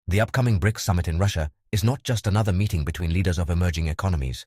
The upcoming BRICS summit in Russia is not just another meeting between leaders of emerging economies.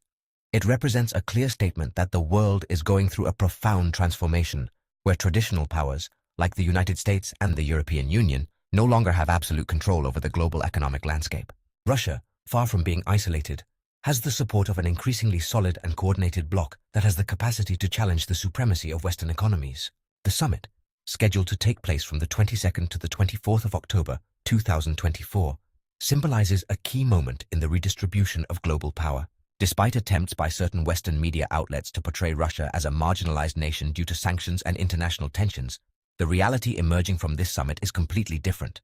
It represents a clear statement that the world is going through a profound transformation, where traditional powers, like the United States and the European Union, no longer have absolute control over the global economic landscape. Russia, far from being isolated, has the support of an increasingly solid and coordinated bloc that has the capacity to challenge the supremacy of Western economies. The summit, scheduled to take place from the 22nd to the 24th of October 2024, symbolizes a key moment in the redistribution of global power. Despite attempts by certain Western media outlets to portray Russia as a marginalized nation due to sanctions and international tensions, the reality emerging from this summit is completely different.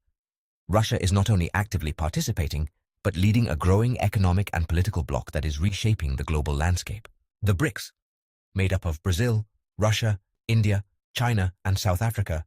Russia is not only actively participating, but leading a growing economic and political bloc that is reshaping the global landscape. The BRICS, made up of Brazil, Russia, India, China, and South Africa,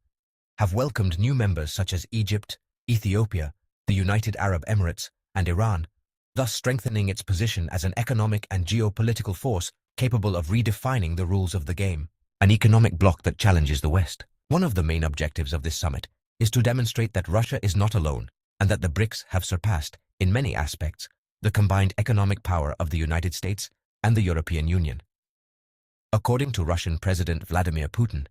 have welcomed new members such as Egypt, Ethiopia, the United Arab Emirates, and Iran, thus strengthening its position as an economic and geopolitical force capable of redefining the rules of the game. An economic bloc that challenges the West. One of the main objectives of this summit is to demonstrate that Russia is not alone and that the BRICS have surpassed, in many aspects, the combined economic power of the United States and the European Union. According to Russian President Vladimir Putin,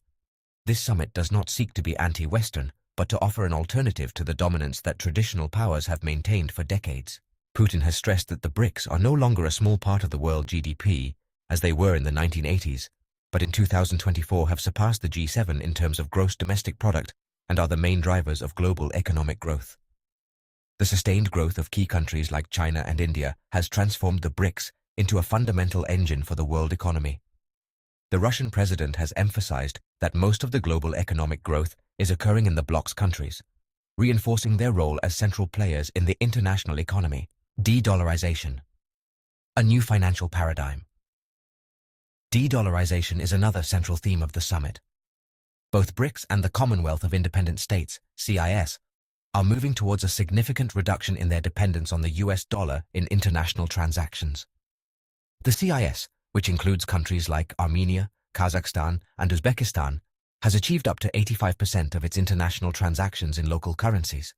this summit does not seek to be anti-Western, but to offer an alternative to the dominance that traditional powers have maintained for decades. Putin has stressed that the BRICS are no longer a small part of the world GDP, as they were in the 1980s, but in 2024 have surpassed the G7 in terms of gross domestic product and are the main drivers of global economic growth. The sustained growth of key countries like China and India has transformed the BRICS into a fundamental engine for the world economy. The Russian president has emphasized that most of the global economic growth is occurring in the bloc's countries, reinforcing their role as central players in the international economy. De-dollarization. A new financial paradigm. De-dollarization is another central theme of the summit. Both BRICS and the Commonwealth of Independent States, CIS, are moving towards a significant reduction in their dependence on the US dollar in international transactions. The CIS, which includes countries like Armenia, Kazakhstan, and Uzbekistan, has achieved up to 85% of its international transactions in local currencies.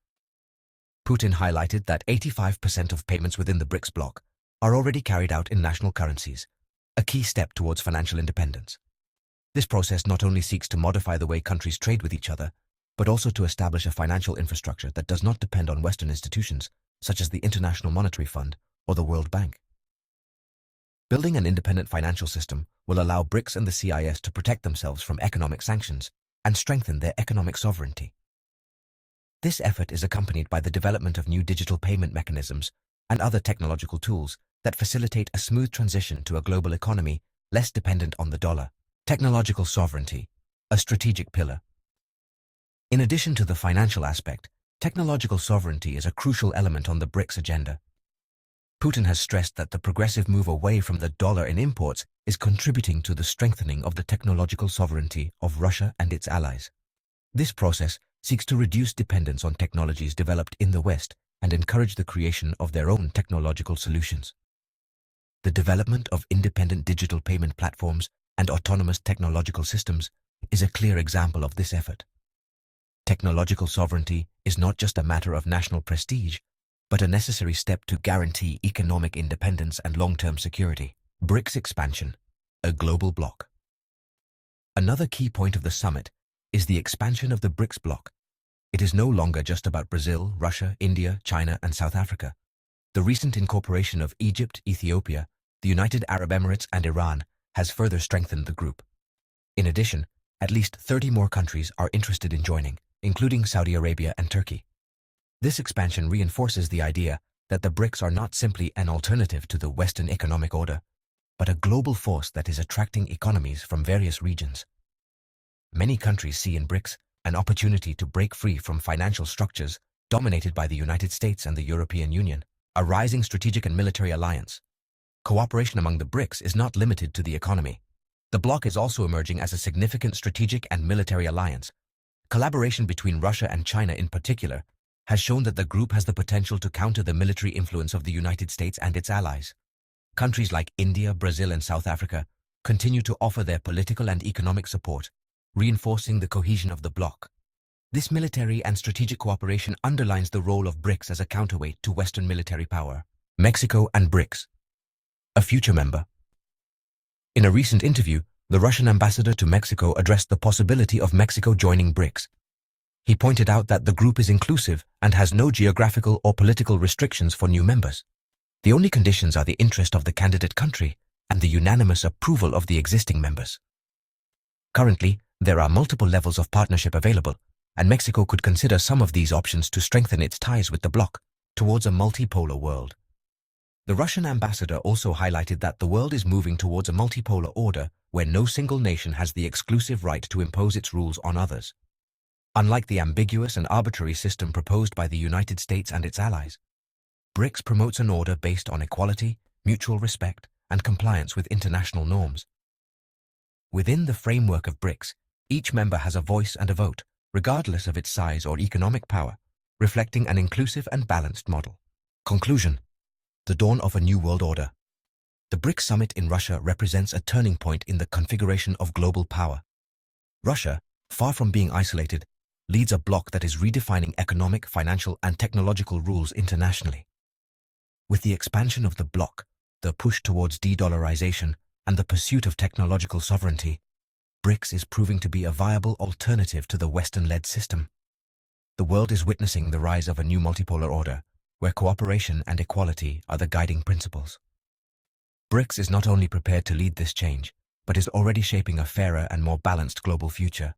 Putin highlighted that 85% of payments within the BRICS bloc are already carried out in national currencies, a key step towards financial independence. This process not only seeks to modify the way countries trade with each other, but also to establish a financial infrastructure that does not depend on Western institutions, such as the International Monetary Fund or the World Bank. Building an independent financial system will allow BRICS and the CIS to protect themselves from economic sanctions and strengthen their economic sovereignty. This effort is accompanied by the development of new digital payment mechanisms and other technological tools that facilitate a smooth transition to a global economy less dependent on the dollar. Technological sovereignty, a strategic pillar. In addition to the financial aspect, technological sovereignty is a crucial element on the BRICS agenda. Putin has stressed that the progressive move away from the dollar in imports is contributing to the strengthening of the technological sovereignty of Russia and its allies. This process seeks to reduce dependence on technologies developed in the West and encourage the creation of their own technological solutions. The development of independent digital payment platforms and autonomous technological systems is a clear example of this effort. Technological sovereignty is not just a matter of national prestige, but a necessary step to guarantee economic independence and long-term security. BRICS expansion, a global bloc. Another key point of the summit is the expansion of the BRICS bloc. It is no longer just about Brazil, Russia, India, China, and South Africa. The recent incorporation of Egypt, Ethiopia, the United Arab Emirates, and Iran has further strengthened the group. In addition, at least 30 more countries are interested in joining, including Saudi Arabia and Turkey. This expansion reinforces the idea that the BRICS are not simply an alternative to the Western economic order, but a global force that is attracting economies from various regions. Many countries see in BRICS an opportunity to break free from financial structures dominated by the United States and the European Union. A rising strategic and military alliance. Cooperation among the BRICS is not limited to the economy. The bloc is also emerging as a significant strategic and military alliance. Collaboration between Russia and China in particular has shown that the group has the potential to counter the military influence of the United States and its allies. Countries like India, Brazil, and South Africa continue to offer their political and economic support, reinforcing the cohesion of the bloc. This military and strategic cooperation underlines the role of BRICS as a counterweight to Western military power. Mexico and BRICS, a future member. In a recent interview, the Russian ambassador to Mexico addressed the possibility of Mexico joining BRICS. He pointed out that the group is inclusive and has no geographical or political restrictions for new members. The only conditions are the interest of the candidate country and the unanimous approval of the existing members. Currently, there are multiple levels of partnership available, and Mexico could consider some of these options to strengthen its ties with the bloc towards a multipolar world. The Russian ambassador also highlighted that the world is moving towards a multipolar order where no single nation has the exclusive right to impose its rules on others. Unlike the ambiguous and arbitrary system proposed by the United States and its allies, BRICS promotes an order based on equality, mutual respect, and compliance with international norms. Within the framework of BRICS, each member has a voice and a vote, regardless of its size or economic power, reflecting an inclusive and balanced model. Conclusion: the dawn of a new world order. The BRICS summit in Russia represents a turning point in the configuration of global power. Russia, far from being isolated, leads a bloc that is redefining economic, financial, and technological rules internationally. With the expansion of the bloc, the push towards de-dollarization, and the pursuit of technological sovereignty, BRICS is proving to be a viable alternative to the Western-led system. The world is witnessing the rise of a new multipolar order, where cooperation and equality are the guiding principles. BRICS is not only prepared to lead this change, but is already shaping a fairer and more balanced global future.